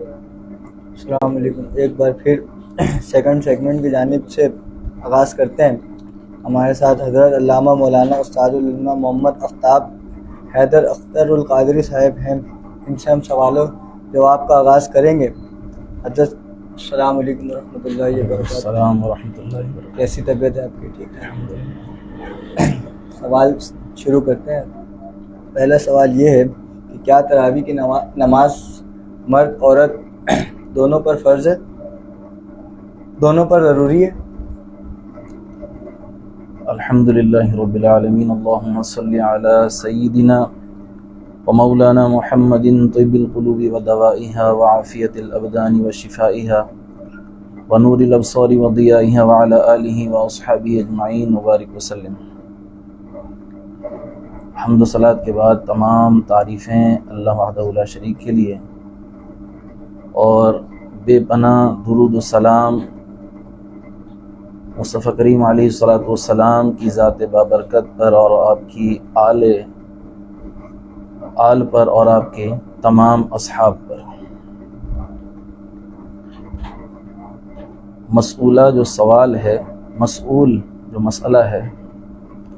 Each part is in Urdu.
السلام علیکم. ایک بار پھر سیکنڈ سیگمنٹ کی جانب سے آغاز کرتے ہیں. ہمارے ساتھ حضرت علامہ مولانا استاد العلماء محمد آفتاب حیدر اختر القادری صاحب ہیں. ان سے ہم سوالوں جواب کا آغاز کریں گے. حضرت السلام علیکم ورحمۃ اللہ وبرکاتہ. السلام ورحمۃ اللہ وبرکاتہ. کیسی طبیعت ہے آپ کی؟ ٹھیک ہے. سوال شروع کرتے ہیں. پہلا سوال یہ ہے کہ کیا تراویح کی نماز مرد عورت دونوں پر فرض ہے، دونوں پر ضروری ہے؟ الحمدللہ رب العالمین. اللہم صلی علی سیدنا ومولانا محمد طب القلوب ودوائها وعافیت الابدان وشفائها ونور الابصار وضیائها وعلى آلہ واصحابہ اجمعین وبارک وسلم. حمد و صلوات کے بعد تمام تعریفیں اللہ وحدہ لا شریک کے لیے، اور بے پناہ درود و سلام مصطفیٰ کریم علیہ الصلوۃ والسلام کی ذات بابرکت پر اور آپ کی آل پر اور آپ کے تمام اصحاب پر. مسئولہ جو سوال ہے، مسئول جو مسئلہ ہے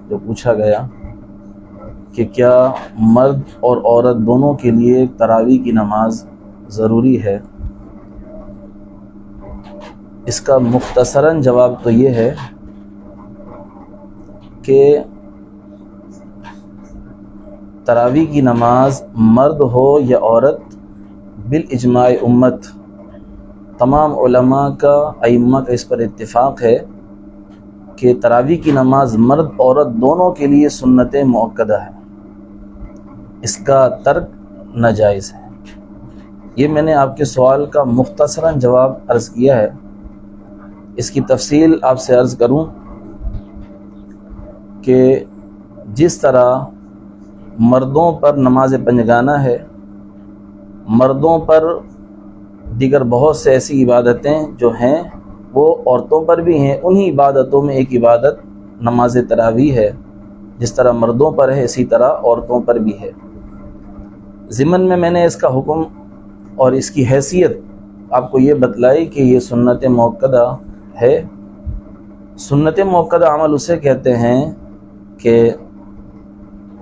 جو پوچھا گیا کہ کیا مرد اور عورت دونوں کے لیے تراویح کی نماز ضروری ہے، اس کا مختصراً جواب تو یہ ہے کہ تراویح کی نماز مرد ہو یا عورت بالاجماع امت، تمام علماء کا ائمہ کا اس پر اتفاق ہے کہ تراویح کی نماز مرد عورت دونوں کے لیے سنت مؤکدہ ہے، اس کا ترک ناجائز ہے. یہ میں نے آپ کے سوال کا مختصراً جواب عرض کیا ہے. اس کی تفصیل آپ سے عرض کروں کہ جس طرح مردوں پر نماز پنجگانہ ہے، مردوں پر دیگر بہت سے ایسی عبادتیں جو ہیں وہ عورتوں پر بھی ہیں، انہی عبادتوں میں ایک عبادت نماز تراویح ہے. جس طرح مردوں پر ہے اسی طرح عورتوں پر بھی ہے. ضمن میں نے اس کا حکم اور اس کی حیثیت آپ کو یہ بتلائی کہ یہ سنت مؤکدہ ہے. سنت مؤکدہ عمل اسے کہتے ہیں کہ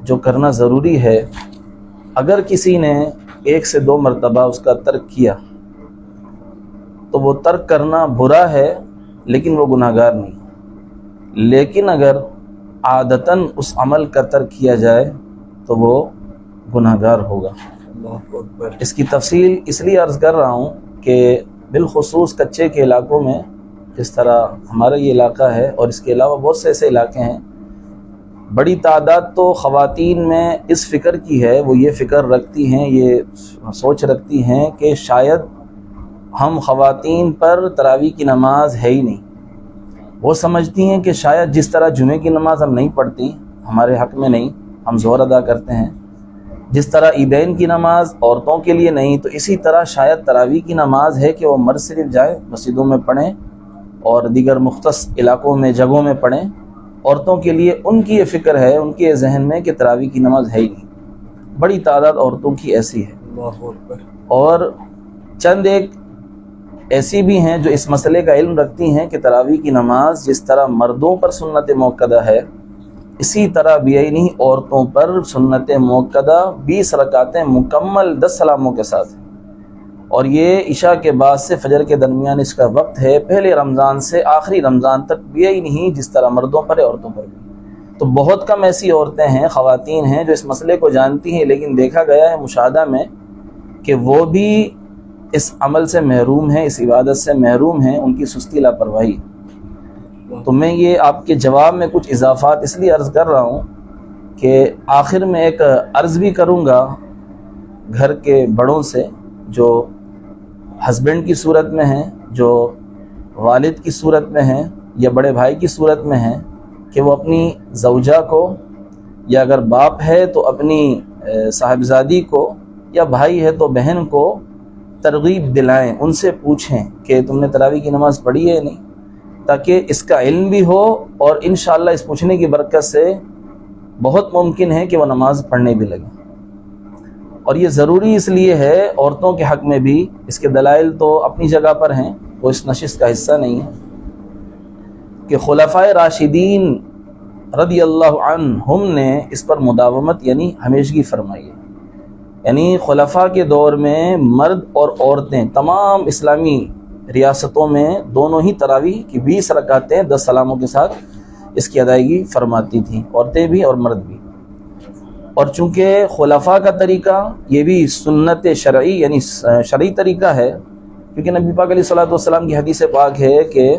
جو کرنا ضروری ہے. اگر کسی نے 1 سے 2 مرتبہ اس کا ترک کیا تو وہ ترک کرنا برا ہے لیکن وہ گناہ گار نہیں. لیکن اگر عادتاً اس عمل کا ترک کیا جائے تو وہ گناہ گار ہوگا. اس کی تفصیل اس لیے عرض کر رہا ہوں کہ بالخصوص کچے کے علاقوں میں، جس طرح ہمارا یہ علاقہ ہے اور اس کے علاوہ بہت سے ایسے علاقے ہیں، بڑی تعداد تو خواتین میں اس فکر کی ہے، وہ یہ فکر رکھتی ہیں، یہ سوچ رکھتی ہیں کہ شاید ہم خواتین پر تراویح کی نماز ہے ہی نہیں. وہ سمجھتی ہیں کہ شاید جس طرح جمعے کی نماز ہم نہیں پڑھتی، ہمارے حق میں نہیں، ہم ظہر ادا کرتے ہیں، جس طرح عیدین کی نماز عورتوں کے لیے نہیں، تو اسی طرح شاید تراویح کی نماز ہے کہ وہ مرد صرف جائیں مسجدوں میں پڑھیں اور دیگر مختص علاقوں میں جگہوں میں پڑھیں. عورتوں کے لیے ان کی یہ فکر ہے، ان کے ذہن میں کہ تراویح کی نماز ہے ہی نہیں. بڑی تعداد عورتوں کی ایسی ہے، اور چند ایک ایسی بھی ہیں جو اس مسئلے کا علم رکھتی ہیں کہ تراویح کی نماز جس طرح مردوں پر سنت مؤکدہ ہے، اسی طرح بیعینی عورتوں پر سنت مؤکدہ 20 رکعتیں مکمل 10 سلاموں کے ساتھ ہیں. اور یہ عشاء کے بعد سے فجر کے درمیان اس کا وقت ہے، پہلے رمضان سے آخری رمضان تک بیعینی جس طرح مردوں پر ہے عورتوں پر بھی. تو بہت کم ایسی عورتیں ہیں، خواتین ہیں جو اس مسئلے کو جانتی ہیں، لیکن دیکھا گیا ہے مشاہدہ میں کہ وہ بھی اس عمل سے محروم ہیں، اس عبادت سے محروم ہیں، ان کی سستی لاپرواہی. تو میں یہ آپ کے جواب میں کچھ اضافات اس لیے عرض کر رہا ہوں کہ آخر میں ایک عرض بھی کروں گا گھر کے بڑوں سے جو ہسبینڈ کی صورت میں ہیں، جو والد کی صورت میں ہیں یا بڑے بھائی کی صورت میں ہیں، کہ وہ اپنی زوجہ کو، یا اگر باپ ہے تو اپنی صاحبزادی کو، یا بھائی ہے تو بہن کو ترغیب دلائیں، ان سے پوچھیں کہ تم نے تراویح کی نماز پڑھی ہے یا نہیں، تاکہ اس کا علم بھی ہو، اور انشاءاللہ اس پوچھنے کی برکت سے بہت ممکن ہے کہ وہ نماز پڑھنے بھی لگیں. اور یہ ضروری اس لیے ہے عورتوں کے حق میں بھی، اس کے دلائل تو اپنی جگہ پر ہیں، وہ اس نشست کا حصہ نہیں ہے، کہ خلفائے راشدین رضی اللہ عنہم نے اس پر مداومت یعنی ہمیشگی فرمائی ہے۔ یعنی خلفاء کے دور میں مرد اور عورتیں تمام اسلامی ریاستوں میں دونوں ہی تراویح کی 20 رکعتیں 10 سلاموں کے ساتھ اس کی ادائیگی فرماتی تھیں، عورتیں بھی اور مرد بھی۔ اور چونکہ خلفاء کا طریقہ یہ بھی سنت شرعی یعنی شرعی طریقہ ہے، کیونکہ نبی پاک علیہ الصلوۃ والسلام کی حدیث پاک ہے کہ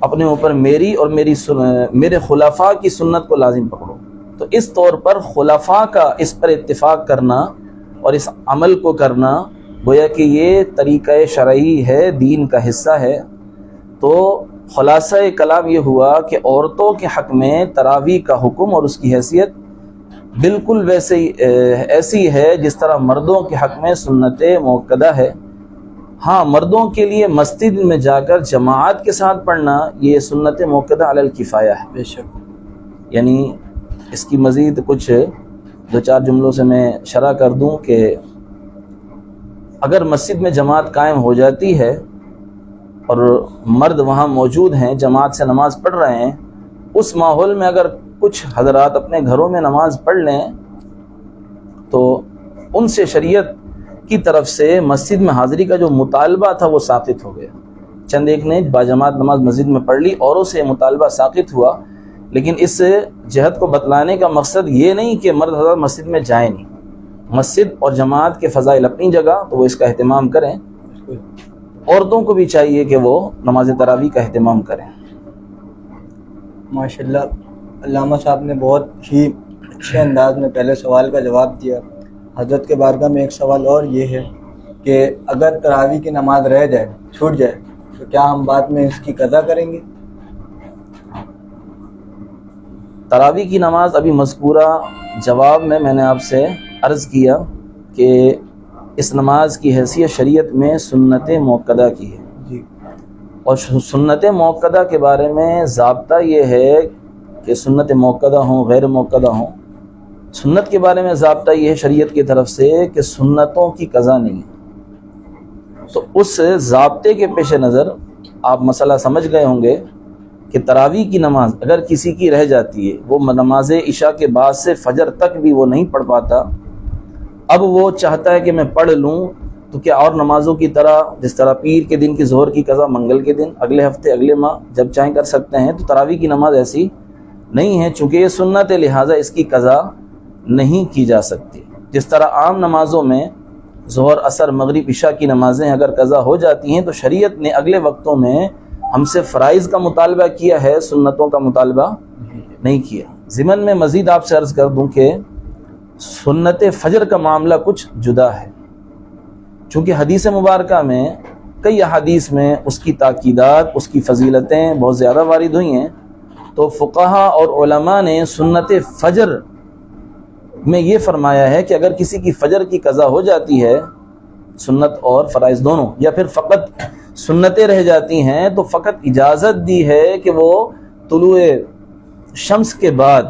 اپنے اوپر میری اور میرے خلفاء کی سنت کو لازم پکڑو، تو اس طور پر خلفاء کا اس پر اتفاق کرنا اور اس عمل کو کرنا گویا کہ یہ طریقہ شرعی ہے، دین کا حصہ ہے۔ تو خلاصہ کلام یہ ہوا کہ عورتوں کے حق میں تراویح کا حکم اور اس کی حیثیت بالکل ایسی ہے جس طرح مردوں کے حق میں سنت موقدہ ہے۔ ہاں، مردوں کے لیے مسجد میں جا کر جماعت کے ساتھ پڑھنا یہ سنت موقدہ علی الکفایہ ہے، بے شک۔ یعنی اس کی مزید کچھ 2-4 جملوں سے میں شرح کر دوں کہ اگر مسجد میں جماعت قائم ہو جاتی ہے اور مرد وہاں موجود ہیں، جماعت سے نماز پڑھ رہے ہیں، اس ماحول میں اگر کچھ حضرات اپنے گھروں میں نماز پڑھ لیں تو ان سے شریعت کی طرف سے مسجد میں حاضری کا جو مطالبہ تھا وہ ساقط ہو گیا۔ چند ایک نے باجماعت نماز مسجد میں پڑھ لی، اوروں سے مطالبہ ساقط ہوا، لیکن اس جہت کو بتلانے کا مقصد یہ نہیں کہ مرد حضرات مسجد میں جائیں نہیں۔ مسجد اور جماعت کے فضائل اپنی جگہ، تو وہ اس کا اہتمام کریں۔ عورتوں کو بھی چاہیے کہ وہ نماز تراویح کا اہتمام کریں۔ ماشاءاللہ، علامہ صاحب نے بہت ہی اچھے انداز میں پہلے سوال کا جواب دیا۔ حضرت کے بارگاہ میں ایک سوال اور یہ ہے کہ اگر تراویح کی نماز رہ جائے، چھوٹ جائے، تو کیا ہم بعد میں اس کی قضا کریں گے؟ تراویح کی نماز ابھی مذکورہ جواب میں نے آپ سے عرض کیا کہ اس نماز کی حیثیت شریعت میں سنت موقدہ کی ہے، جی۔ اور سنت موقدہ کے بارے میں ضابطہ یہ ہے کہ سنت موقدہ ہوں غیر موقدہ ہوں، سنت کے بارے میں ضابطہ یہ ہے شریعت کی طرف سے کہ سنتوں کی قضا نہیں ہے۔ تو اس ضابطے کے پیش نظر آپ مسئلہ سمجھ گئے ہوں گے کہ تراویح کی نماز اگر کسی کی رہ جاتی ہے، وہ نماز عشاء کے بعد سے فجر تک بھی وہ نہیں پڑھ پاتا، اب وہ چاہتا ہے کہ میں پڑھ لوں، تو کیا اور نمازوں کی طرح جس طرح پیر کے دن کی ظہر کی قضا منگل کے دن، اگلے ہفتے، اگلے ماہ جب چاہیں کر سکتے ہیں، تو تراویح کی نماز ایسی نہیں ہے، چونکہ یہ سنت ہے، لہٰذا اس کی قضا نہیں کی جا سکتی۔ جس طرح عام نمازوں میں ظہر، عصر، مغرب، عشاء کی نمازیں اگر قضا ہو جاتی ہیں تو شریعت نے اگلے وقتوں میں ہم سے فرائض کا مطالبہ کیا ہے، سنتوں کا مطالبہ نہیں کیا۔ ضمن میں مزید آپ سے عرض کر دوں کہ سنت فجر کا معاملہ کچھ جدا ہے، چونکہ حدیث مبارکہ میں کئی احادیث میں اس کی تاکیدات، اس کی فضیلتیں بہت زیادہ وارد ہوئی ہیں، تو فقہا اور علماء نے سنت فجر میں یہ فرمایا ہے کہ اگر کسی کی فجر کی قضا ہو جاتی ہے، سنت اور فرائض دونوں، یا پھر فقط سنتیں رہ جاتی ہیں، تو فقط اجازت دی ہے کہ وہ طلوع شمس کے بعد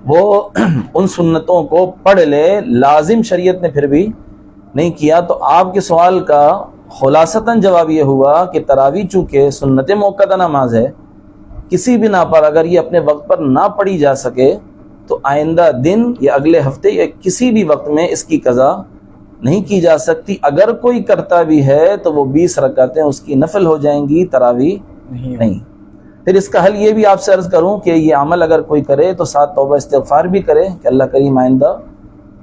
وہ ان سنتوں کو پڑھ لے، لازم شریعت نے پھر بھی نہیں کیا۔ تو آپ کے سوال کا خلاصتاً جواب یہ ہوا کہ تراویح چونکہ سنت موقدہ نماز ہے، کسی بنا پر اگر یہ اپنے وقت پر نہ پڑھی جا سکے تو آئندہ دن یا اگلے ہفتے یا کسی بھی وقت میں اس کی قضا نہیں کی جا سکتی۔ اگر کوئی کرتا بھی ہے تو وہ 20 رکعتیں اس کی نفل ہو جائیں گی، تراویح نہیں۔ پھر اس کا حل یہ بھی آپ سے عرض کروں کہ یہ عمل اگر کوئی کرے تو ساتھ توبہ استغفار بھی کرے کہ اللہ کریم آئندہ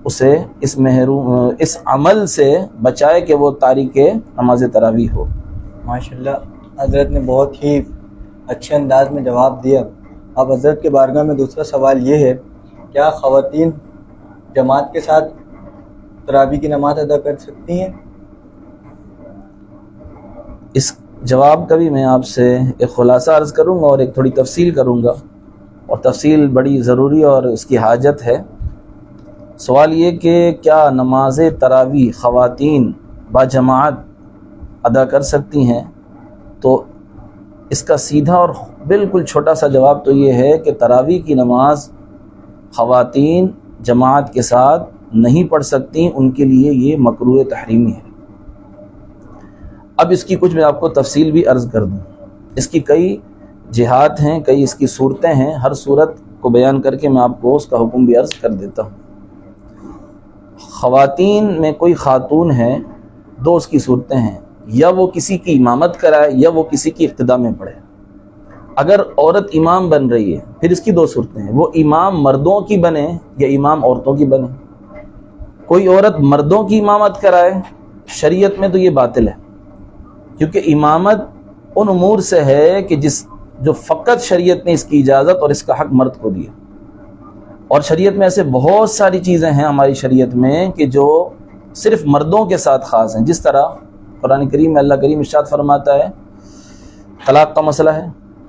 اسے اس عمل سے بچائے کہ وہ تارک نماز تراویح ہو۔ ماشاءاللہ، حضرت نے بہت ہی اچھے انداز میں جواب دیا۔ اب حضرت کے بارگاہ میں دوسرا سوال یہ ہے، کیا خواتین جماعت کے ساتھ تراویح کی نماز ادا کر سکتی ہیں؟ اس جواب کا بھی میں آپ سے ایک خلاصہ عرض کروں گا اور ایک تھوڑی تفصیل کروں گا، اور تفصیل بڑی ضروری اور اس کی حاجت ہے۔ سوال یہ کہ کیا نماز تراویح خواتین باجماعت ادا کر سکتی ہیں؟ تو اس کا سیدھا اور بالکل چھوٹا سا جواب تو یہ ہے کہ تراویح کی نماز خواتین جماعت کے ساتھ نہیں پڑھ سکتی ان کے لیے یہ مکروہ تحریمی ہے۔ اب اس کی کچھ میں آپ کو تفصیل بھی عرض کر دوں۔ اس کی کئی جہات ہیں، کئی اس کی صورتیں ہیں، ہر صورت کو بیان کر کے میں آپ کو اس کا حکم بھی عرض کر دیتا ہوں۔ خواتین میں کوئی خاتون ہے، دو اس کی صورتیں ہیں، یا وہ کسی کی امامت کرائے یا وہ کسی کی اقتداء میں پڑھے۔ اگر عورت امام بن رہی ہے پھر اس کی دو صورتیں ہیں، وہ امام مردوں کی بنے یا امام عورتوں کی بنے۔ کوئی عورت مردوں کی امامت کرائے، شریعت میں تو یہ باطل ہے، کیونکہ امامت ان امور سے ہے کہ جو فقط شریعت نے اس کی اجازت اور اس کا حق مرد کو دیا، اور شریعت میں ایسے بہت ساری چیزیں ہیں ہماری شریعت میں کہ جو صرف مردوں کے ساتھ خاص ہیں۔ جس طرح قرآن کریم میں اللہ کریم ارشاد فرماتا ہے، طلاق کا مسئلہ ہے،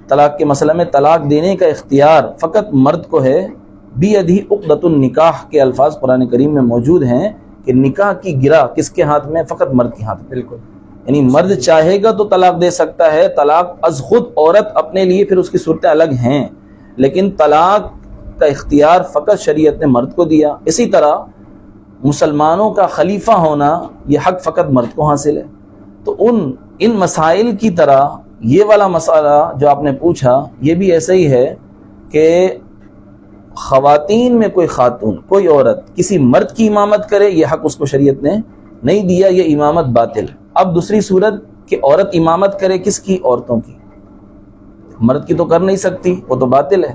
طلاق کے مسئلہ میں طلاق دینے کا اختیار فقط مرد کو ہے۔ بیدہ عقدۃ النکاح کے الفاظ قرآن کریم میں موجود ہیں کہ نکاح کی گرہ کس کے ہاتھ میں؟ فقط مرد کے ہاتھ میں۔ بالکل، یعنی مرد چاہے گا تو طلاق دے سکتا ہے، طلاق از خود عورت اپنے لیے، پھر اس کی صورتیں الگ ہیں، لیکن طلاق کا اختیار فقط شریعت نے مرد کو دیا۔ اسی طرح مسلمانوں کا خلیفہ ہونا یہ حق فقط مرد کو حاصل ہے۔ تو ان مسائل کی طرح یہ والا مسئلہ جو آپ نے پوچھا یہ بھی ایسا ہی ہے کہ خواتین میں کوئی خاتون، کوئی عورت کسی مرد کی امامت کرے، یہ حق اس کو شریعت نے نہیں دیا، یہ امامت باطل۔ اب دوسری صورت کہ عورت امامت کرے کس کی؟ عورتوں کی۔ مرد کی تو کر نہیں سکتی، وہ تو باطل ہے۔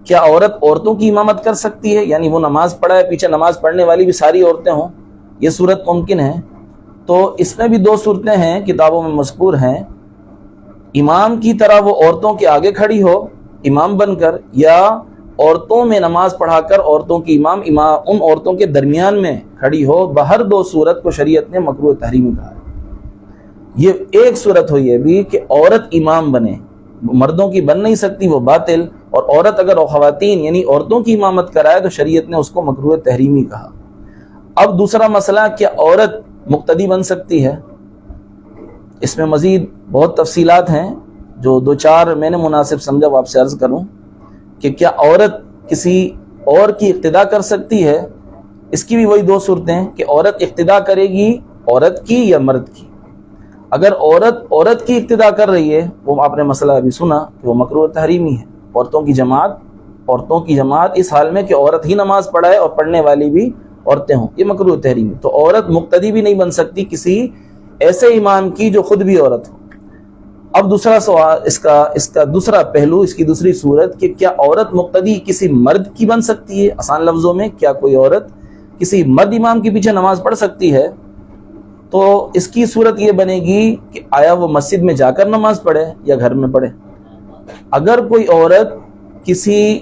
کیا عورت عورتوں کی امامت کر سکتی ہے؟ یعنی وہ نماز پڑھائے، پیچھے نماز پڑھنے والی بھی ساری عورتیں ہوں، یہ صورت ممکن ہے؟ تو اس میں بھی دو صورتیں ہیں، کتابوں میں مذکور ہیں۔ امام کی طرح وہ عورتوں کے آگے کھڑی ہو امام بن کر، یا عورتوں میں نماز پڑھا کر عورتوں کی امام ان عورتوں کے درمیان میں کھڑی ہو۔ بہر دو صورت کو شریعت نے مکروہ تحریمی کہا ہے۔ یہ ایک صورت ہوئی ہے بھی کہ عورت امام بنے، مردوں کی بن نہیں سکتی، وہ باطل، اور عورت اگر خواتین یعنی عورتوں کی امامت کرائے تو شریعت نے اس کو مکروہ تحریمی کہا۔ اب دوسرا مسئلہ، کیا عورت مقتدی بن سکتی ہے؟ اس میں مزید بہت تفصیلات ہیں، جو دو چار میں نے مناسب سمجھا وہ آپ سے عرض کروں کہ کیا عورت کسی اور کی اقتداء کر سکتی ہے؟ اس کی بھی وہی دو صورتیں کہ عورت اقتداء کرے گی عورت کی یا مرد کی۔ اگر عورت کی اقتداء کر رہی ہے، وہ آپ نے مسئلہ ابھی سنا کہ وہ مکروہ تحریمی ہے۔ عورتوں کی جماعت اس حال میں کہ عورت ہی نماز پڑھائے اور پڑھنے والی بھی عورتیں ہوں، یہ مکروہ تحریمی۔ تو عورت مقتدی بھی نہیں بن سکتی کسی ایسے امام کی جو خود بھی عورت ہو۔ اب دوسرا سوال، اس کا دوسرا پہلو، اس کی دوسری صورت کہ کیا عورت مقتدی کسی مرد کی بن سکتی ہے؟ آسان لفظوں میں، کیا کوئی عورت کسی مرد امام کے پیچھے نماز پڑھ سکتی ہے؟ تو اس کی صورت یہ بنے گی کہ آیا وہ مسجد میں جا کر نماز پڑھے یا گھر میں پڑھے۔ اگر کوئی عورت کسی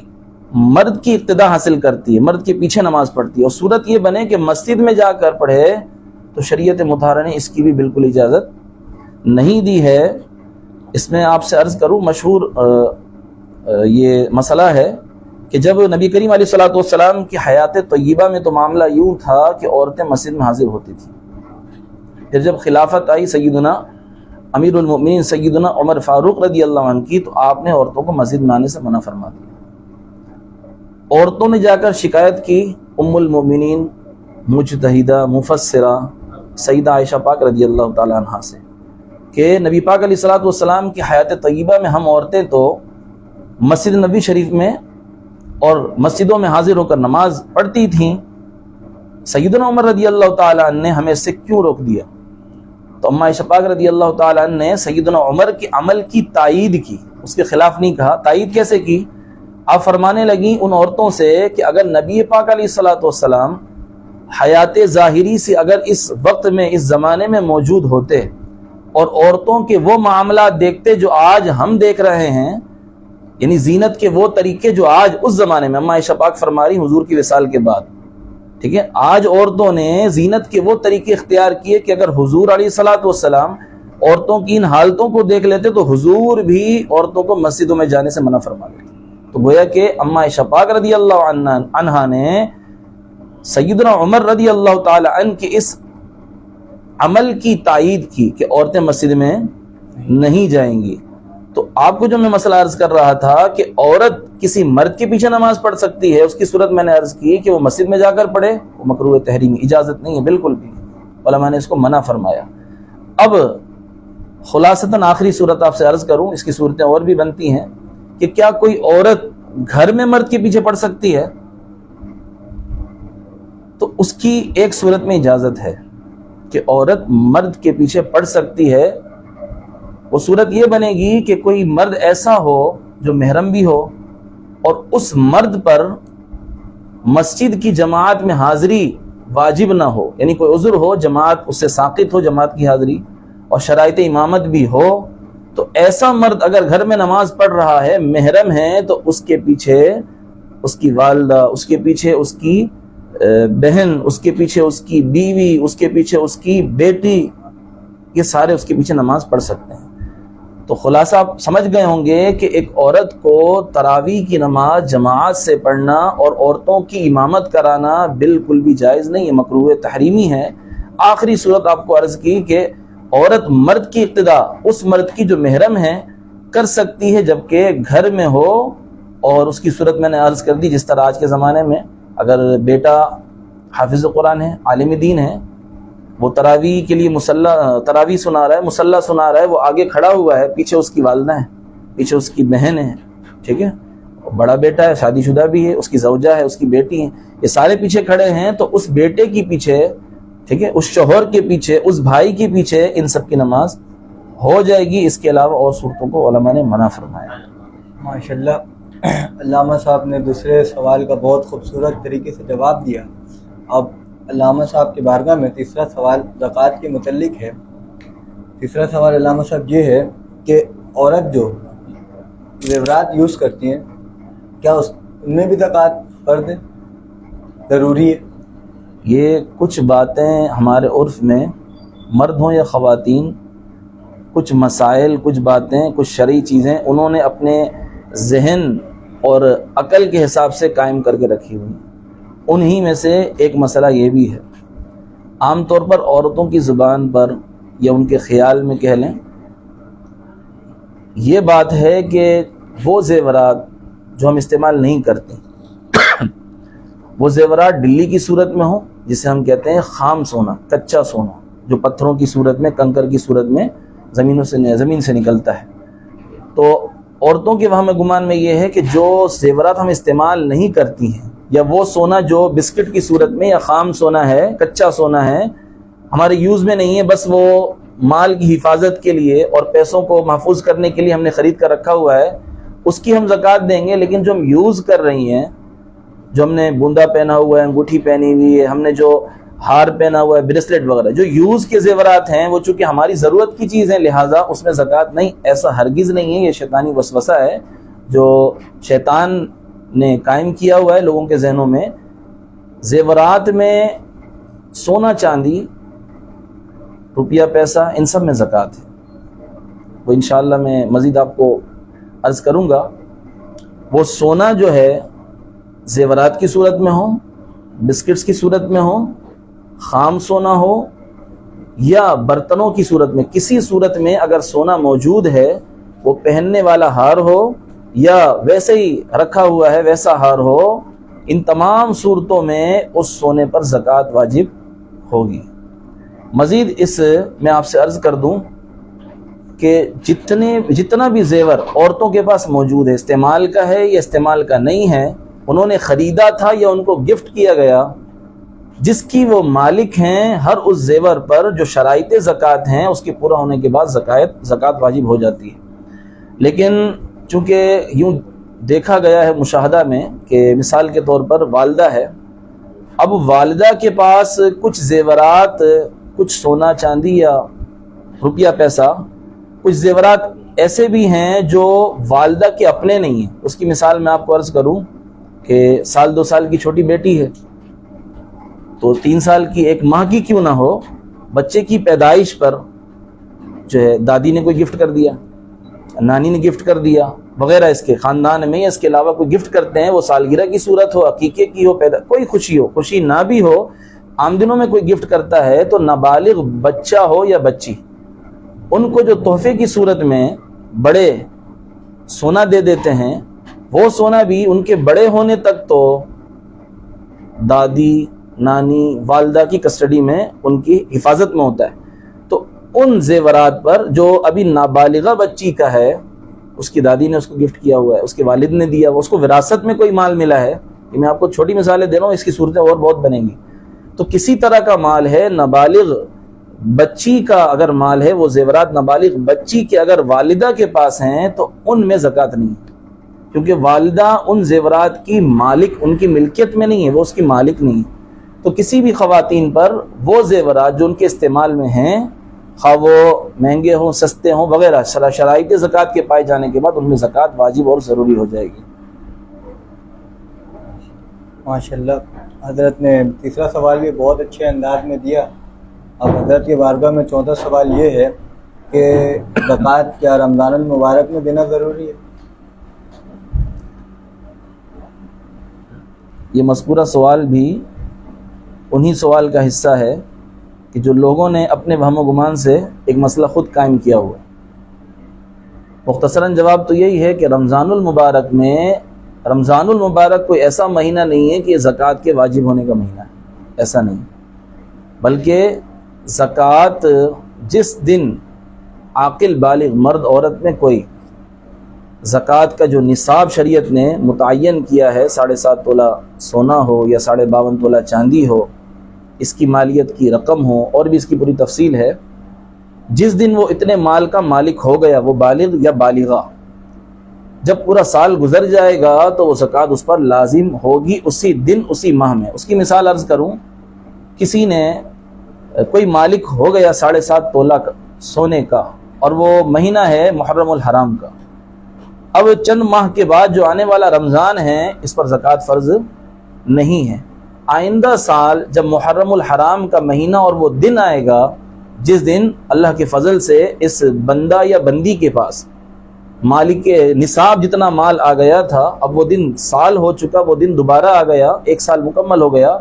مرد کی اقتداء حاصل کرتی ہے، مرد کے پیچھے نماز پڑھتی ہے، اور صورت یہ بنے کہ مسجد میں جا کر پڑھے، تو شریعت مطہرہ نے اس کی بھی بالکل اجازت نہیں دی ہے۔ اس میں آپ سے عرض کروں، مشہور یہ مسئلہ ہے کہ جب نبی کریم علیہ الصلوۃ والسلام کی حیات طیبہ میں تو معاملہ یوں تھا کہ عورتیں مسجد میں حاضر ہوتی تھیں۔ پھر جب خلافت آئی سیدنا امیر المؤمنین سیدنا عمر فاروق رضی اللہ عنہ کی، تو آپ نے عورتوں کو مسجد میں آنے سے منع فرما دیا۔ عورتوں نے جا کر شکایت کی ام المؤمنین مجتہدہ مفسرہ سیدہ عائشہ پاک رضی اللہ تعالی عنہا سے کہ نبی پاک علیہ الصلوۃ والسلام کی حیات طیبہ میں ہم عورتیں تو مسجد نبی شریف میں اور مسجدوں میں حاضر ہو کر نماز پڑھتی تھیں، سیدنا عمر رضی اللہ تعالی عنہ نے ہمیں اس سے کیوں روک دیا؟ تو اما عائشہ پاک رضی اللہ تعالی عنہ نے سیدنا عمر کے عمل کی تائید کی، اس کے خلاف نہیں کہا۔ تائید کیسے کی؟ آپ فرمانے لگیں ان عورتوں سے کہ اگر نبی پاک علیہ الصلوۃ والسلام حیات ظاہری سے اگر اس وقت میں اس زمانے میں موجود ہوتے اور عورتوں کے وہ معاملات دیکھتے جو آج ہم دیکھ رہے ہیں، یعنی زینت کے وہ طریقے جو آج اس زمانے میں، اما عائشہ پاک فرما رہی حضور کی وصال کے بعد، ٹھیک ہے، آج عورتوں نے زینت کے وہ طریقے اختیار کیے کہ اگر حضور علیہ الصلوۃ والسلام عورتوں کی ان حالتوں کو دیکھ لیتے تو حضور بھی عورتوں کو مسجدوں میں جانے سے منع فرما دیتے۔ تو گویا کہ اما عائشہ پاک رضی اللہ عنہا نے سیدنا عمر رضی اللہ تعالی عنہ کے اس عمل کی تائید کی کہ عورتیں مسجد میں نہیں جائیں گی۔ تو آپ کو جو میں مسئلہ عرض کر رہا تھا کہ عورت کسی مرد کے پیچھے نماز پڑھ سکتی ہے، اس کی صورت میں نے عرض کی کہ وہ مسجد میں جا کر پڑھے، وہ مکروہ تحریمی، اجازت نہیں ہے بالکل بھی، علماء نے اس کو منع فرمایا۔ اب خلاصتاً آخری صورت آپ سے عرض کروں، اس کی صورتیں اور بھی بنتی ہیں کہ کیا کوئی عورت گھر میں مرد کے پیچھے پڑھ سکتی ہے؟ تو اس کی ایک صورت میں اجازت ہے کہ عورت مرد کے پیچھے پڑھ سکتی ہے۔ وہ صورت یہ بنے گی کہ کوئی مرد ایسا ہو جو محرم بھی ہو اور اس مرد پر مسجد کی جماعت میں حاضری واجب نہ ہو، یعنی کوئی عذر ہو، جماعت اس سے ساقط ہو جماعت کی حاضری، اور شرائط امامت بھی ہو، تو ایسا مرد اگر گھر میں نماز پڑھ رہا ہے، محرم ہے، تو اس کے پیچھے اس کی والدہ، اس کے پیچھے اس کی بہن، اس کے پیچھے اس کی بیوی، اس کے پیچھے اس کی بیٹی، یہ سارے اس کے پیچھے نماز پڑھ سکتے ہیں۔ تو خلاصہ آپ سمجھ گئے ہوں گے کہ ایک عورت کو تراویح کی نماز جماعت سے پڑھنا اور عورتوں کی امامت کرانا بالکل بھی جائز نہیں ہے، مکروہ تحریمی ہے۔ آخری صورت آپ کو عرض کی کہ عورت مرد کی اقتداء اس مرد کی جو محرم ہے کر سکتی ہے جبکہ گھر میں ہو، اور اس کی صورت میں نے عرض کر دی، جس طرح آج کے زمانے میں اگر بیٹا حافظ قرآن ہے، عالم دین ہے، وہ تراویح کے لیے تراویح سنا رہا ہے، مصلی سنا رہا ہے، وہ آگے کھڑا ہوا ہے، پیچھے اس کی والدہ ہے، پیچھے اس کی بہن ہے، ٹھیک ہے، بڑا بیٹا ہے، شادی شدہ بھی ہے، اس کی زوجہ ہے، اس کی بیٹی ہے، یہ سارے پیچھے کھڑے ہیں، تو اس بیٹے کے پیچھے، ٹھیک ہے، اس شوہر کے پیچھے، اس بھائی کے پیچھے ان سب کی نماز ہو جائے گی۔ اس کے علاوہ اور صورتوں کو علماء نے منع فرمایا۔ ماشاءاللہ علامہ صاحب نے دوسرے سوال کا بہت خوبصورت طریقے سے جواب دیا۔ اب علامہ صاحب کی بارگاہ میں تیسرا سوال زکوٰۃ کے متعلق ہے۔ تیسرا سوال علامہ صاحب یہ ہے کہ عورت جو زیورات یوز کرتی ہیں، کیا ان میں بھی زکوٰۃ فرض ہے، ضروری ہے؟ یہ کچھ باتیں ہمارے عرف میں، مرد ہوں یا خواتین، کچھ مسائل، کچھ باتیں، کچھ شرعی چیزیں انہوں نے اپنے ذہن اور عقل کے حساب سے قائم کر کے رکھی ہوئی، انہی میں سے ایک مسئلہ یہ بھی ہے۔ عام طور پر عورتوں کی زبان پر یا ان کے خیال میں کہہ لیں، یہ بات ہے کہ وہ زیورات جو ہم استعمال نہیں کرتے، وہ زیورات ڈلی کی صورت میں ہوں، جسے ہم کہتے ہیں خام سونا، کچا سونا، جو پتھروں کی صورت میں، کنکر کی صورت میں زمین سے نکلتا ہے۔ تو عورتوں کے وہم گمان میں یہ ہے کہ جو زیورات ہم استعمال نہیں کرتی ہیں، یا وہ سونا جو بسکٹ کی صورت میں یا خام سونا ہے، کچا سونا ہے، ہمارے یوز میں نہیں ہے، بس وہ مال کی حفاظت کے لیے اور پیسوں کو محفوظ کرنے کے لیے ہم نے خرید کر رکھا ہوا ہے، اس کی ہم زکوٰۃ دیں گے۔ لیکن جو ہم یوز کر رہی ہیں، جو ہم نے بوندا پہنا ہوا ہے، انگوٹھی پہنی ہوئی ہے، ہم نے جو ہار پہنا ہوا ہے، بریسلیٹ وغیرہ، جو یوز کے زیورات ہیں، وہ چونکہ ہماری ضرورت کی چیز ہیں، لہٰذا اس میں زکوٰۃ نہیں، ایسا ہرگز نہیں ہے۔ یہ شیطانی وسوسہ ہے جو شیطان نے قائم کیا ہوا ہے لوگوں کے ذہنوں میں۔ زیورات میں سونا چاندی، روپیہ پیسہ، ان سب میں زکوٰۃ ہے، وہ انشاءاللہ میں مزید آپ کو عرض کروں گا۔ وہ سونا جو ہے زیورات کی صورت میں ہو، بسکٹس کی صورت میں ہو، خام سونا ہو، یا برتنوں کی صورت میں، کسی صورت میں اگر سونا موجود ہے، وہ پہننے والا ہار ہو یا ویسے ہی رکھا ہوا ہے ویسا ہار ہو، ان تمام صورتوں میں اس سونے پر زکوٰۃ واجب ہوگی۔ مزید اس میں آپ سے عرض کر دوں کہ جتنا بھی زیور عورتوں کے پاس موجود ہے، استعمال کا ہے یا استعمال کا نہیں ہے، انہوں نے خریدا تھا یا ان کو گفٹ کیا گیا، جس کی وہ مالک ہیں، ہر اس زیور پر جو شرائط زکوٰۃ ہیں اس کے پورا ہونے کے بعد زکوٰۃ واجب ہو جاتی ہے۔ لیکن چونکہ یوں دیکھا گیا ہے مشاہدہ میں کہ مثال کے طور پر والدہ ہے، اب والدہ کے پاس کچھ زیورات، کچھ سونا چاندی یا روپیہ پیسہ، کچھ زیورات ایسے بھی ہیں جو والدہ کے اپنے نہیں ہیں۔ اس کی مثال میں آپ کو عرض کروں کہ 1-2 سال کی چھوٹی بیٹی ہے، تو 3 سال کی، 1 ماہ کی کیوں نہ ہو، بچے کی پیدائش پر جو ہے دادی نے کوئی گفٹ کر دیا، نانی نے گفٹ کر دیا وغیرہ، اس کے خاندان میں یا اس کے علاوہ کوئی گفٹ کرتے ہیں، وہ سالگرہ کی صورت ہو، عقیقے کی ہو، کوئی خوشی ہو، خوشی نہ بھی ہو، عام دنوں میں کوئی گفٹ کرتا ہے، تو نابالغ بچہ ہو یا بچی، ان کو جو تحفے کی صورت میں بڑے سونا دے دیتے ہیں، وہ سونا بھی ان کے بڑے ہونے تک تو دادی نانی والدہ کی کسٹڈی میں ان کی حفاظت میں ہوتا ہے. تو ان زیورات پر جو ابھی نابالغہ بچی کا ہے، اس کی دادی نے اس کو گفٹ کیا ہوا ہے، اس کے والد نے دیا، اس کو وراثت میں کوئی مال ملا ہے، یہ میں آپ کو چھوٹی مثالیں دے رہا ہوں، اس کی صورتیں اور بہت بنیں گی. تو کسی طرح کا مال ہے، نابالغ بچی کا اگر مال ہے، وہ زیورات نابالغ بچی کے اگر والدہ کے پاس ہیں تو ان میں زکوٰۃ نہیں ہے، کیونکہ والدہ ان زیورات کی مالک، ان کی ملکیت میں نہیں ہے، وہ اس کی مالک نہیں ہے. تو کسی بھی خواتین پر وہ زیورات جو ان کے استعمال میں ہیں، خواہ وہ مہنگے ہوں سستے ہوں وغیرہ، شرائط زکوٰۃ کے پائے جانے کے بعد ان میں زکوٰۃ واجب اور ضروری ہو جائے گی. ماشاءاللہ حضرت نے تیسرا سوال بھی بہت اچھے انداز میں دیا. اب حضرت کی بارگاہ میں چوتھا سوال یہ ہے کہ زکوٰۃ کیا رمضان المبارک میں دینا ضروری ہے؟ یہ مذکورہ سوال بھی انہی سوال کا حصہ ہے کہ جو لوگوں نے اپنے وہم و گمان سے ایک مسئلہ خود قائم کیا ہوا. مختصراً جواب تو یہی ہے کہ رمضان المبارک کوئی ایسا مہینہ نہیں ہے کہ یہ زکوٰۃ کے واجب ہونے کا مہینہ ہے، ایسا نہیں، بلکہ زکوٰۃ جس دن عاقل بالغ مرد عورت میں کوئی زکوٰۃ کا جو نصاب شریعت نے متعین کیا ہے، 7.5 تولہ سونا ہو یا 52.5 تولہ چاندی ہو، اس کی مالیت کی رقم ہو، اور بھی اس کی پوری تفصیل ہے، جس دن وہ اتنے مال کا مالک ہو گیا، وہ بالغ یا بالغہ، جب پورا سال گزر جائے گا تو وہ زکوٰۃ اس پر لازم ہوگی اسی دن اسی ماہ میں. اس کی مثال عرض کروں، کسی نے کوئی مالک ہو گیا 7.5 تولہ سونے کا، اور وہ مہینہ ہے محرم الحرام کا. اب چند ماہ کے بعد جو آنے والا رمضان ہے، اس پر زکوٰۃ فرض نہیں ہے. آئندہ سال جب محرم الحرام کا مہینہ اور وہ دن آئے گا جس دن اللہ کے فضل سے اس بندہ یا بندی کے پاس مالک کے نصاب جتنا مال آ گیا تھا، اب وہ دن سال ہو چکا، وہ دن دوبارہ آ گیا، 1 سال مکمل ہو گیا،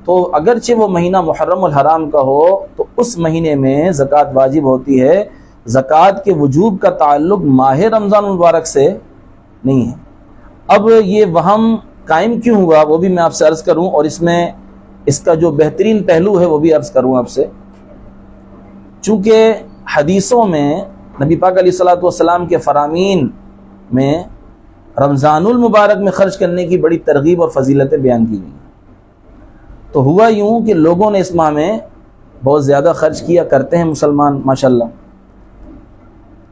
تو اگرچہ وہ مہینہ محرم الحرام کا ہو تو اس مہینے میں زکوٰۃ واجب ہوتی ہے. زکوٰۃ کے وجوب کا تعلق ماہ رمضان المبارک سے نہیں ہے. اب یہ وہم قائم کیوں ہوا وہ بھی میں آپ سے عرض کروں، اور اس میں اس کا جو بہترین پہلو ہے وہ بھی عرض کروں آپ سے. چونکہ حدیثوں میں نبی پاک علیہ الصلوۃ والسلام کے فرامین میں رمضان المبارک میں خرچ کرنے کی بڑی ترغیب اور فضیلتیں بیان کی گئی. تو ہوا یوں کہ لوگوں نے اس ماہ میں بہت زیادہ خرچ کیا کرتے ہیں مسلمان ماشاءاللہ.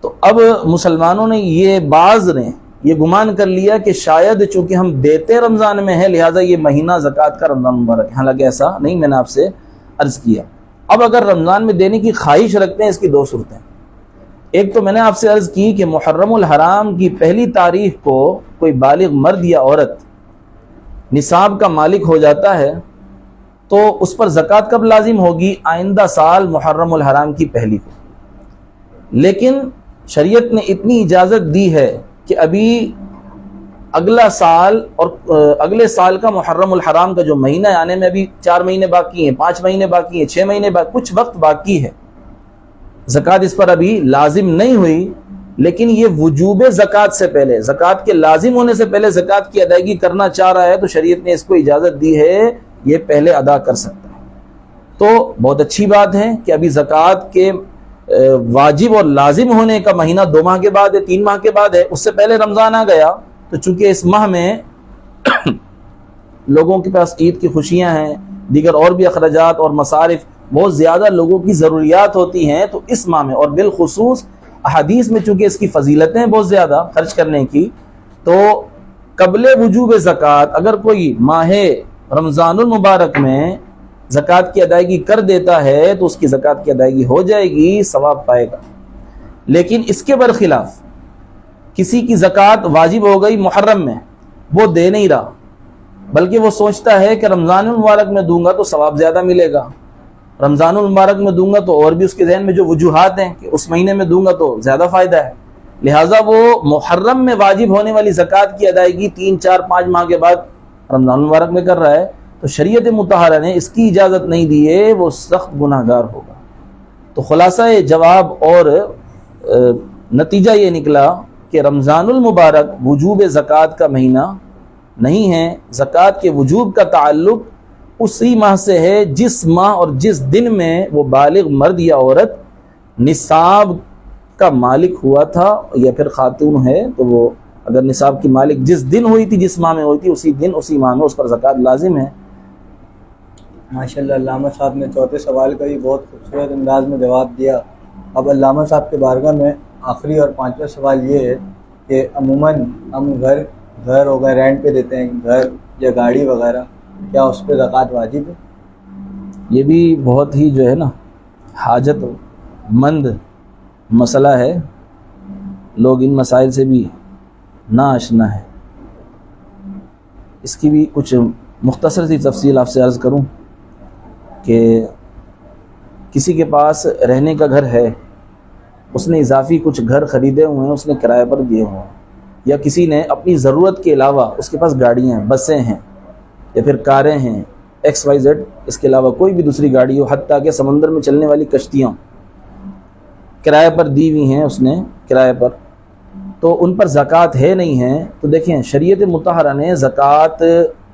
تو اب مسلمانوں نے بعض نے یہ گمان کر لیا کہ شاید چونکہ ہم دیتے رمضان میں ہیں لہٰذا یہ مہینہ زکوٰۃ کا رمضان مبارک ہے. حالانکہ ایسا نہیں، میں نے آپ سے عرض کیا. اب اگر رمضان میں دینے کی خواہش رکھتے ہیں، اس کی 2 صورتیں. ایک تو میں نے آپ سے عرض کی کہ محرم الحرام کی پہلی تاریخ کو کوئی بالغ مرد یا عورت نصاب کا مالک ہو جاتا ہے تو اس پر زکوٰۃ کب لازم ہوگی؟ آئندہ سال محرم الحرام کی پہلی کو. لیکن شریعت نے اتنی اجازت دی ہے کہ ابھی اگلا سال اور اگلے سال کا محرم الحرام کا جو مہینہ آنے میں ابھی 4 مہینے باقی ہیں، 5 مہینے باقی ہیں، 6 مہینے باقی، کچھ وقت باقی ہے. زکوٰۃ اس پر ابھی لازم نہیں ہوئی، لیکن یہ وجوب زکوٰۃ سے پہلے، زکوٰۃ کے لازم ہونے سے پہلے زکوٰۃ کی ادائیگی کرنا چاہ رہا ہے تو شریعت نے اس کو اجازت دی ہے، یہ پہلے ادا کر سکتا ہے. تو بہت اچھی بات ہے کہ ابھی زکوٰۃ کے واجب اور لازم ہونے کا مہینہ 2 ماہ کے بعد ہے، 3 ماہ کے بعد ہے. اس سے پہلے رمضان آ گیا تو چونکہ اس ماہ میں لوگوں کے پاس عید کی خوشیاں ہیں، دیگر اور بھی اخراجات اور مصارف، بہت زیادہ لوگوں کی ضروریات ہوتی ہیں، تو اس ماہ میں اور بالخصوص احادیث میں چونکہ اس کی فضیلتیں بہت زیادہ خرچ کرنے کی، تو قبل وجوب زکوٰۃ اگر کوئی ماہ رمضان المبارک میں زکوٰۃ کی ادائیگی کر دیتا ہے تو اس کی زکوٰۃ کی ادائیگی ہو جائے گی، ثواب پائے گا. لیکن اس کے برخلاف کسی کی زکوٰۃ واجب ہو گئی محرم میں، وہ دے نہیں رہا، بلکہ وہ سوچتا ہے کہ رمضان المبارک میں دوں گا تو ثواب زیادہ ملے گا، رمضان المبارک میں دوں گا تو، اور بھی اس کے ذہن میں جو وجوہات ہیں کہ اس مہینے میں دوں گا تو زیادہ فائدہ ہے، لہٰذا وہ محرم میں واجب ہونے والی زکوٰۃ کی ادائیگی 3، 4، 5 ماہ کے بعد رمضان المبارک میں کر رہا ہے. تو شریعت مطہرہ نے اس کی اجازت نہیں دی ہے، وہ سخت گناہ گار ہوگا. تو خلاصہ جواب اور نتیجہ یہ نکلا کہ رمضان المبارک وجوب زکوٰۃ کا مہینہ نہیں ہے، زکوٰۃ کے وجوب کا تعلق اسی ماہ سے ہے جس ماہ اور جس دن میں وہ بالغ مرد یا عورت نصاب کا مالک ہوا تھا، یا پھر خاتون ہے تو وہ اگر نصاب کی مالک جس دن ہوئی تھی، جس ماہ میں ہوئی تھی، اسی دن اسی ماہ میں اس پر زکوٰۃ لازم ہے۔ ماشاءاللہ علامہ صاحب نے چوتھے سوال کا بھی بہت خوبصورت انداز میں جواب دیا۔ اب علامہ صاحب کے بارگاہ میں آخری اور پانچواں سوال یہ ہے کہ عموماً ہم گھر ہو گئے رینٹ پہ دیتے ہیں، گھر یا گاڑی وغیرہ، کیا اس پہ زکوٰۃ واجب ہے؟ یہ بھی بہت ہی جو ہے نا حاجت مند مسئلہ ہے، لوگ ان مسائل سے بھی ناآشنا ہے۔ اس کی بھی کچھ مختصر سی تفصیل آپ سے عرض کروں کہ کسی کے پاس رہنے کا گھر ہے، اس نے اضافی کچھ گھر خریدے ہوئے ہیں، اس نے کرائے پر دیے ہوئے ہیں، یا کسی نے اپنی ضرورت کے علاوہ اس کے پاس گاڑیاں ہیں، بسیں ہیں یا پھر کاریں ہیں XYZ، اس کے علاوہ کوئی بھی دوسری گاڑی ہو، حتیٰ کہ سمندر میں چلنے والی کشتیاں کرائے پر دی ہوئی ہیں اس نے کرائے پر، تو ان پر زکوٰۃ ہے نہیں ہے۔ تو دیکھیں شریعت مطہرہ نے زکوٰۃ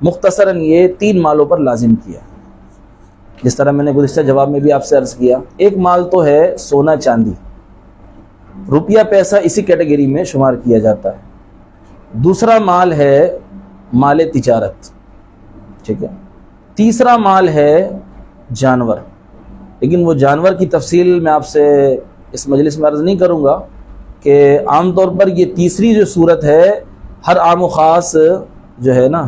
مختصراً یہ 3 مالوں پر لازم کیا، جس طرح میں نے گزشتہ جواب میں بھی آپ سے عرض کیا۔ ایک مال تو ہے سونا چاندی، روپیہ پیسہ اسی کیٹیگری میں شمار کیا جاتا ہے۔ دوسرا مال ہے مال تجارت، ٹھیک ہے۔ تیسرا مال ہے جانور، لیکن وہ جانور کی تفصیل میں آپ سے اس مجلس میں عرض نہیں کروں گا کہ عام طور پر یہ تیسری جو صورت ہے ہر عام و خاص جو ہے نا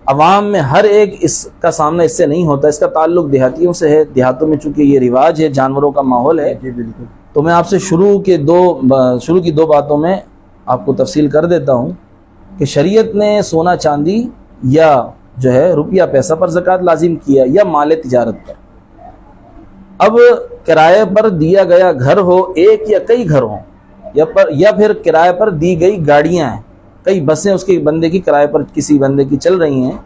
عوام میں ہر ایک اس کا سامنا اس سے نہیں ہوتا، اس کا تعلق دیہاتیوں سے ہے۔ دیہاتوں میں چونکہ یہ رواج ہے، جانوروں کا ماحول ہے، جی بالکل۔ تو میں آپ سے شروع کی 2 باتوں میں آپ کو تفصیل کر دیتا ہوں کہ شریعت نے سونا چاندی یا جو ہے روپیہ پیسہ پر زکوٰۃ لازم کیا یا مال تجارت پر۔ اب کرائے پر دیا گیا گھر ہو، ایک یا کئی گھر ہوں، یا پھر کرائے پر دی گئی گاڑیاں ہیں، کئی بسیں اس کے بندے کی کرائے پر کسی بندے کی چل رہی ہیں،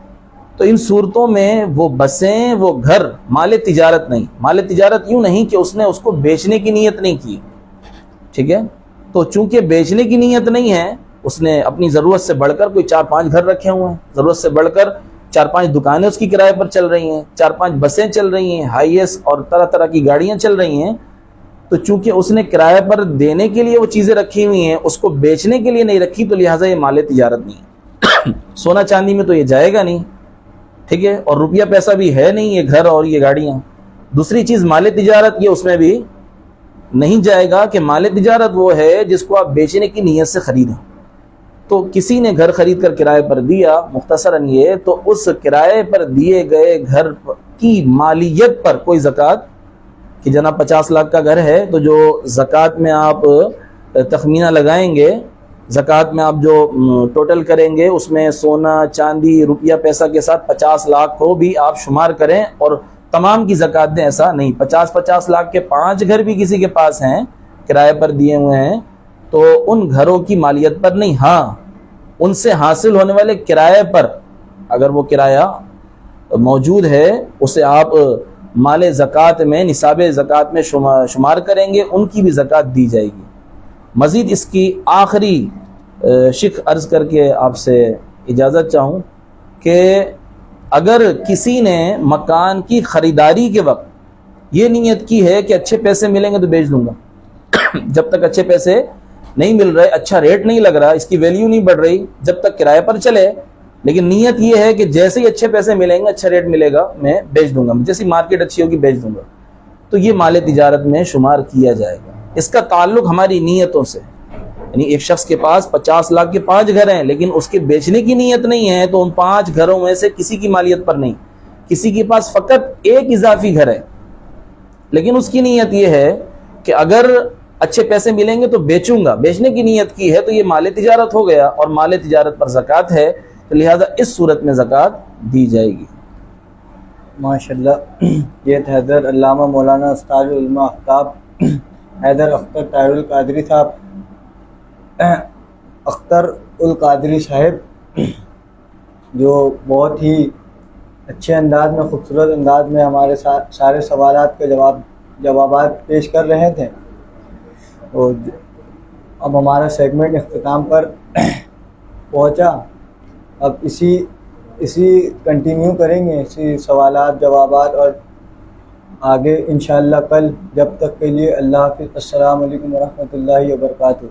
تو ان صورتوں میں وہ بسیں وہ گھر مال تجارت نہیں۔ مال تجارت یوں نہیں کہ اس نے اس کو بیچنے کی نیت نہیں کی، ٹھیک ہے۔ تو چونکہ بیچنے کی نیت نہیں ہے، اس نے اپنی ضرورت سے بڑھ کر کوئی 4-5 گھر رکھے ہوئے ہیں، ضرورت سے بڑھ کر 4-5 دکانیں اس کی کرائے پر چل رہی ہیں، 4-5 بسیں چل رہی ہیں، ہائی ایس اور طرح طرح کی گاڑیاں چل رہی ہیں، تو چونکہ اس نے کرائے پر دینے کے لیے وہ چیزیں رکھی ہوئی ہیں، اس کو بیچنے کے لیے نہیں رکھی، تو لہٰذا یہ مال تجارت نہیں۔ سونا چاندی میں تو یہ جائے گا نہیں، ٹھیک ہے، اور روپیہ پیسہ بھی ہے نہیں، یہ گھر اور یہ گاڑیاں۔ دوسری چیز مال تجارت، یہ اس میں بھی نہیں جائے گا کہ مال تجارت وہ ہے جس کو آپ بیچنے کی نیت سے خریدیں۔ تو کسی نے گھر خرید کر کرائے پر دیا، مختصراً یہ، تو اس کرائے پر دیے گئے گھر کی مالیت پر کوئی زکوٰۃ، کہ جناب 50 لاکھ کا گھر ہے تو جو زکوٰۃ میں آپ تخمینہ لگائیں گے، زکوٰۃ میں آپ جو ٹوٹل کریں گے، اس میں سونا چاندی روپیہ پیسہ کے ساتھ 50 لاکھ کو بھی آپ شمار کریں اور تمام کی زکوٰۃ دیں، ایسا نہیں۔ 50 لاکھ کے 5 گھر بھی کسی کے پاس ہیں، کرائے پر دیے ہوئے ہیں، تو ان گھروں کی مالیت پر نہیں، ہاں ان سے حاصل ہونے والے کرائے پر اگر وہ کرایہ موجود ہے، اسے آپ مال زکوٰۃ میں، نصاب زکوٰۃ میں شمار کریں گے، ان کی بھی زکوٰۃ دی جائے گی۔ مزید اس کی آخری شق عرض کر کے آپ سے اجازت چاہوں کہ اگر کسی نے مکان کی خریداری کے وقت یہ نیت کی ہے کہ اچھے پیسے ملیں گے تو بیچ دوں گا، جب تک اچھے پیسے نہیں مل رہے، اچھا ریٹ نہیں لگ رہا، اس کی ویلیو نہیں بڑھ رہی، جب تک کرائے پر چلے، لیکن نیت یہ ہے کہ جیسے ہی اچھے پیسے ملیں گے، اچھا ریٹ ملے گا، میں بیچ دوں گا، جیسی مارکیٹ اچھی ہوگی بیچ دوں گا، تو یہ مال تجارت میں شمار کیا جائے گا۔ اس کا تعلق ہماری نیتوں سے، یعنی ایک شخص کے پاس 50 لاکھ کے 5 گھر ہیں، لیکن اس کے بیچنے کی نیت نہیں ہے، تو ان 5 گھروں میں سے کسی کی مالیت پر نہیں۔ کسی کے پاس فقط ایک اضافی گھر ہے، لیکن اس کی نیت یہ ہے کہ اگر اچھے پیسے ملیں گے تو بیچوں گا، بیچنے کی نیت کی ہے، تو یہ مال تجارت ہو گیا، اور مال تجارت پر زکوٰۃ ہے، تو لہٰذا اس صورت میں زکوٰۃ دی جائے گی۔ ماشاءاللہ، یہ تھے حضرت علامہ مولانا استاد العلماء آفتاب حیدر اختر طاہر القادری صاحب، اختر القادری صاحب، جو بہت ہی اچھے انداز میں، خوبصورت انداز میں ہمارے ساتھ سارے سوالات کے جوابات پیش کر رہے تھے، اور اب ہمارا سیگمنٹ اختتام پر پہنچا. اب اسی کنٹینیو کریں گے، اسی سوالات جوابات، اور آگے انشاءاللہ کل. جب تک کے لیے اللہ حافظ. السلام علیکم ورحمۃ اللہ وبرکاتہ.